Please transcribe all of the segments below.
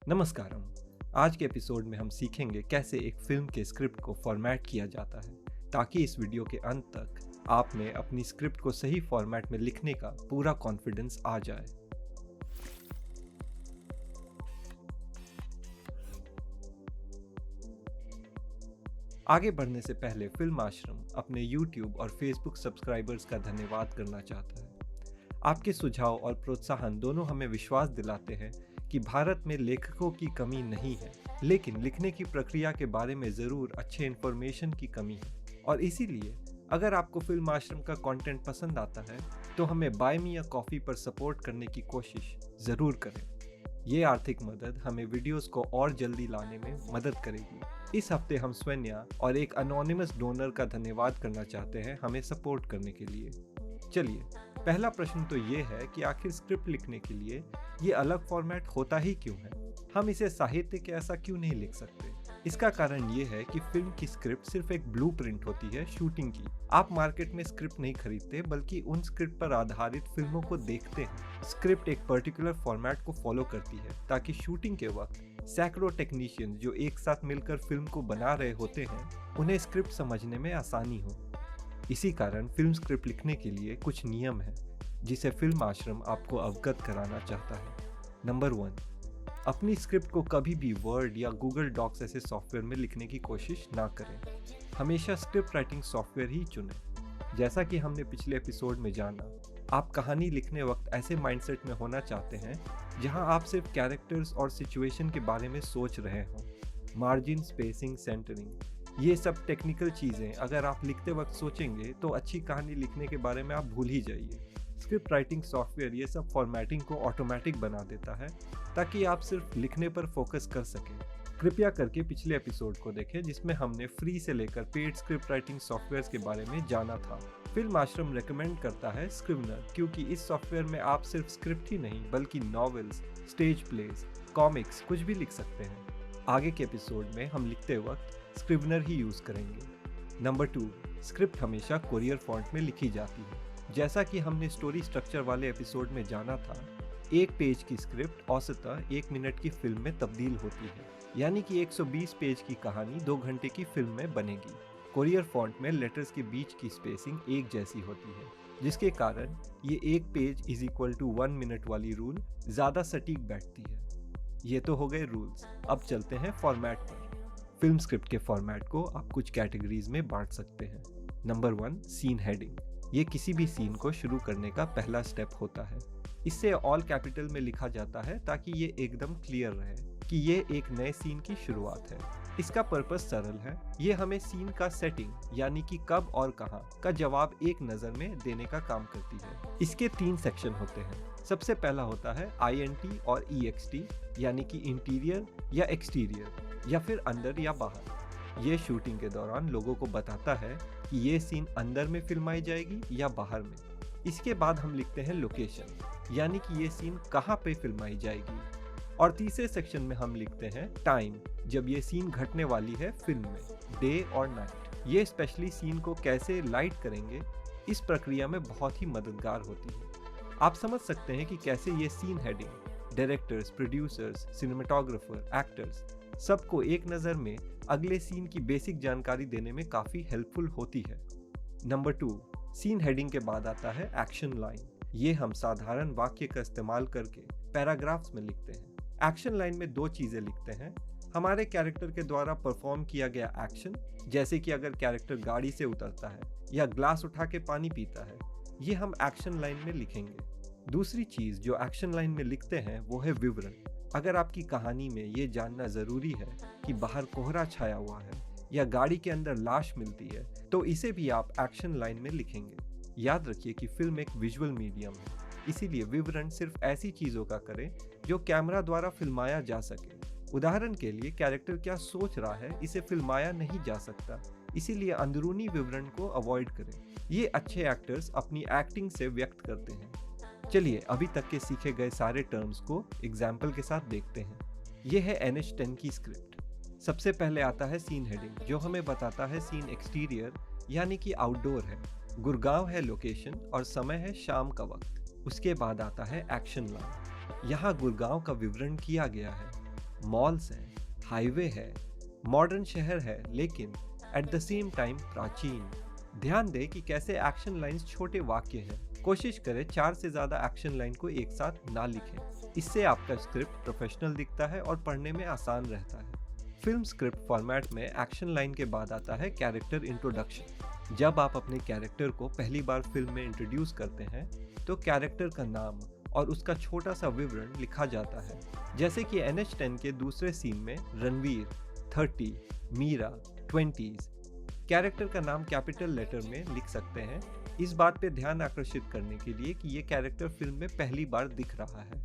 नमस्कारम। आज के एपिसोड में हम सीखेंगे कैसे एक फिल्म के स्क्रिप्ट को फॉर्मेट किया जाता है ताकि इस वीडियो के अंत तक आप में अपनी स्क्रिप्ट को सही फॉर्मेट में लिखने का पूरा कॉन्फिडेंस आ जाए। आगे बढ़ने से पहले फिल्म आश्रम अपने YouTube और Facebook सब्सक्राइबर्स का धन्यवाद करना चाहता है। आपके सुझाव और प्रोत्साहन दोनों हमें विश्वास दिलाते हैं कि भारत में लेखकों की कमी नहीं है, लेकिन लिखने की प्रक्रिया के बारे में ज़रूर अच्छे इन्फॉर्मेशन की कमी है। और इसीलिए अगर आपको फिल्म आश्रम का कंटेंट पसंद आता है तो हमें बाय मी अ कॉफ़ी पर सपोर्ट करने की कोशिश ज़रूर करें। ये आर्थिक मदद हमें वीडियोस को और जल्दी लाने में मदद करेगी। इस हफ्ते हम स्वन्या और एक अनोनिमस डोनर का धन्यवाद करना चाहते हैं हमें सपोर्ट करने के लिए। चलिए, पहला प्रश्न तो ये है कि आखिर स्क्रिप्ट लिखने के लिए ये अलग फॉर्मेट होता ही क्यों है? हम इसे साहित्य के ऐसा क्यों नहीं लिख सकते? इसका कारण ये है कि फिल्म की स्क्रिप्ट सिर्फ एक ब्लूप्रिंट होती है शूटिंग की। आप मार्केट में स्क्रिप्ट नहीं खरीदते बल्कि उन स्क्रिप्ट पर आधारित फिल्मों को देखते हैं। स्क्रिप्ट एक पर्टिकुलर फॉर्मेट को फॉलो करती है ताकि शूटिंग के वक्त सैकड़ों टेक्नीशियन जो एक साथ मिलकर फिल्म को बना रहे होते हैं उन्हें स्क्रिप्ट समझने में आसानी हो। इसी कारण फिल्म स्क्रिप्ट लिखने के लिए कुछ नियम है जिसे फिल्म आश्रम आपको अवगत कराना चाहता है। नंबर 1, अपनी स्क्रिप्ट को कभी भी वर्ड या गूगल डॉक्स ऐसे सॉफ्टवेयर में लिखने की कोशिश ना करें। हमेशा स्क्रिप्ट राइटिंग सॉफ्टवेयर ही चुनें। जैसा कि हमने पिछले एपिसोड में जाना, आप कहानी लिखने वक्त ऐसे माइंडसेट में होना चाहते हैं जहां आप सिर्फ कैरेक्टर्स और सिचुएशन के बारे में सोच रहे हों। मार्जिन, स्पेसिंग, सेंटरिंग, ये सब टेक्निकल चीज़ें अगर आप लिखते वक्त सोचेंगे तो अच्छी कहानी लिखने के बारे में आप भूल ही जाइए। स्क्रिप्ट राइटिंग सॉफ्टवेयर ये सब फॉर्मेटिंग को ऑटोमेटिक बना देता है ताकि आप सिर्फ लिखने पर फोकस कर सकें। कृपया करके पिछले एपिसोड को देखें जिसमें हमने फ्री से लेकर पेड स्क्रिप्ट राइटिंग सॉफ्टवेयर के बारे में जाना था। फिल्म आश्रम रेकमेंड करता है स्क्रिवनर क्योंकि इस सॉफ्टवेयर में आप सिर्फ स्क्रिप्ट ही नहीं बल्कि नॉवेल्स, स्टेज प्लेज, कॉमिक्स कुछ भी लिख सकते हैं। आगे के एपिसोड में हम लिखते वक्त स्क्रिवनर ही यूज़ करेंगे। नंबर 2, स्क्रिप्ट हमेशा कोरियर फॉन्ट में लिखी जाती है। जैसा कि हमने स्टोरी स्ट्रक्चर वाले एपिसोड में जाना था, एक पेज की स्क्रिप्ट औसतन 1 मिनट की फिल्म में तब्दील होती है, यानी कि 120 पेज की कहानी 2 घंटे की फिल्म में बनेगी। कोरियर फॉन्ट में लेटर्स के बीच की स्पेसिंग एक जैसी होती है, जिसके कारण ये 1 page is equal to 1 minute वाली रूल ज़्यादा सटीक बैठती है। ये तो हो गए रूल्स। अब चलते हैं फॉर्मेट पर। फिल्म स्क्रिप्ट के फॉर्मेट को आप कुछ कैटेगरीज में बांट सकते हैं। Number 1, scene heading. ये किसी भी सीन को शुरू करने का पहला स्टेप होता है। इसे ऑल कैपिटल में लिखा जाता है ताकि ये एकदम क्लियर रहे कि ये एक नए सीन की शुरुआत है। इसका पर्पस सरल है, ये हमें सीन का सेटिंग यानी कि कब और कहां का जवाब एक नज़र में देने का काम करती है। इसके 3 सेक्शन होते हैं। सबसे पहला होता है INT और EXT यानी कि इंटीरियर या एक्सटीरियर या फिर अंदर या बाहर। ये शूटिंग के दौरान लोगों को बताता है कि ये सीन अंदर में फिल्माई जाएगी या बाहर में। इसके बाद हम लिखते हैं लोकेशन यानी कि ये सीन कहाँ पे फिल्माई जाएगी। और तीसरे सेक्शन में हम लिखते हैं टाइम, जब ये सीन घटने वाली है फिल्म में, डे और नाइट। ये स्पेशली सीन को कैसे लाइट करेंगे इस प्रक्रिया में बहुत ही मददगार होती है। आप समझ सकते हैं कि कैसे ये scene heading directors, producers, cinematographer, actors सबको एक नज़र में अगले सीन की बेसिक जानकारी देने में काफ़ी हेल्पफुल होती है। नंबर 2, सीन हेडिंग के बाद आता है एक्शन लाइन। ये हम साधारण वाक्य का इस्तेमाल करके पैराग्राफ्स में लिखते हैं। एक्शन लाइन में 2 चीज़ें लिखते हैं। हमारे कैरेक्टर के द्वारा परफॉर्म किया गया एक्शन, जैसे कि अगर कैरेक्टर गाड़ी से उतरता है या ग्लास उठा के पानी पीता है, ये हम एक्शन लाइन में लिखेंगे। दूसरी चीज़ जो एक्शन लाइन में लिखते हैं वो है विवरण। अगर आपकी कहानी में ये जानना ज़रूरी है कि बाहर कोहरा छाया हुआ है या गाड़ी के अंदर लाश मिलती है तो इसे भी आप एक्शन लाइन में लिखेंगे। याद रखिए कि फिल्म एक विजुअल मीडियम है, इसीलिए विवरण सिर्फ ऐसी चीज़ों का करें जो कैमरा द्वारा फिल्माया जा सके। उदाहरण के लिए कैरेक्टर क्या सोच रहा है इसे फिल्माया नहीं जा सकता, इसीलिए अंदरूनी विवरण को अवॉइड करें। ये अच्छे एक्टर्स अपनी एक्टिंग से व्यक्त करते हैं। चलिए अभी तक के सीखे गए सारे टर्म्स को एग्जाम्पल के साथ देखते हैं। यह है NH10 की स्क्रिप्ट। सबसे पहले आता है सीन हेडिंग जो हमें बताता है सीन एक्सटीरियर यानी कि आउटडोर है, गुड़गांव है लोकेशन और समय है शाम का वक्त। उसके बाद आता है एक्शन लाइन। यहाँ गुड़गांव का विवरण किया गया है। मॉल्स हैं, हाईवे है, मॉडर्न शहर है, लेकिन एट द सेम टाइम प्राचीन। ध्यान दें कि कैसे एक्शन लाइंस छोटे वाक्य हैं। कोशिश करें 4 से ज्यादा एक्शन लाइन को एक साथ ना लिखें। इससे आपका स्क्रिप्ट प्रोफेशनल दिखता है और पढ़ने में आसान रहता है। फिल्म स्क्रिप्ट फॉर्मेट में एक्शन लाइन के बाद आता है कैरेक्टर इंट्रोडक्शन। जब आप अपने कैरेक्टर को पहली बार फिल्म में इंट्रोड्यूस करते हैं तो कैरेक्टर का नाम और उसका छोटा सा विवरण लिखा जाता है। जैसे कि NH10 के दूसरे सीन में रणवीर 30, मीरा 20s। कैरेक्टर का नाम कैपिटल लेटर में लिख सकते हैं, इस बात पे ध्यान आकर्षित करने के लिए कि ये कैरेक्टर फिल्म में पहली बार दिख रहा है।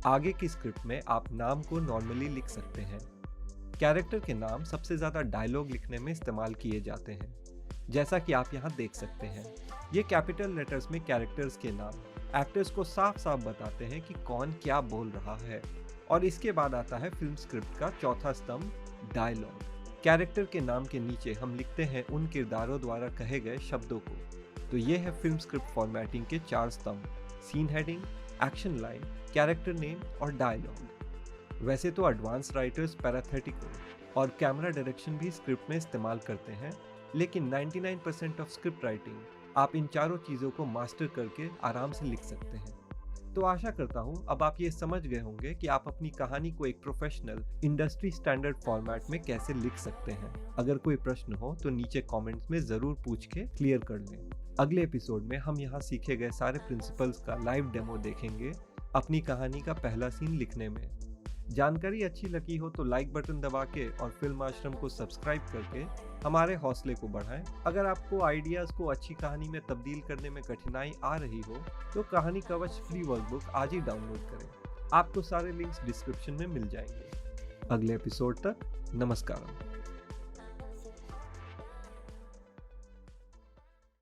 आगे की स्क्रिप्ट में आप नाम को नॉर्मली लिख सकते हैं। कैरेक्टर के नाम सबसे ज़्यादा डायलॉग लिखने में इस्तेमाल किए जाते हैं, जैसा कि आप यहाँ देख सकते हैं। ये कैपिटल लेटर्स में कैरेक्टर्स के नाम एक्टर्स को साफ साफ बताते हैं कि कौन क्या बोल रहा है। और इसके बाद आता है फिल्म स्क्रिप्ट का चौथा स्तंभ, डायलॉग। कैरेक्टर के नाम के नीचे हम लिखते हैं उन किरदारों द्वारा कहे गए शब्दों को। तो ये है फिल्म स्क्रिप्ट फॉर्मेटिंग के 4 स्तंभ: scene heading, action line, character name और डायलॉग। वैसे तो एडवांस राइटर्स पैराथेटिकल और कैमरा डायरेक्शन भी स्क्रिप्ट में इस्तेमाल करते हैं, लेकिन 99% ऑफ स्क्रिप्ट राइटिंग आप इन चारों चीज़ों को मास्टर करके आराम से लिख सकते हैं। तो आशा करता हूँ अब आप ये समझ गए होंगे कि आप अपनी कहानी को एक प्रोफेशनल इंडस्ट्री स्टैंडर्ड फॉर्मेट में कैसे लिख सकते हैं। अगर कोई प्रश्न हो तो नीचे कमेंट्स में ज़रूर पूछ के क्लियर कर लें। अगले एपिसोड में हम यहाँ सीखे गए सारे प्रिंसिपल्स का लाइव डेमो देखेंगे अपनी कहानी का पहला सीन लिखने में। जानकारी अच्छी लगी हो तो लाइक बटन दबा के और फिल्म आश्रम को सब्सक्राइब करके हमारे हौसले को बढ़ाएं। अगर आपको आइडियाज़ को अच्छी कहानी में तब्दील करने में कठिनाई आ रही हो तो कहानी कवच फ्री वर्कबुक आज ही डाउनलोड करें। आपको सारे लिंक्स डिस्क्रिप्शन में मिल जाएंगे। अगले एपिसोड तक नमस्कार।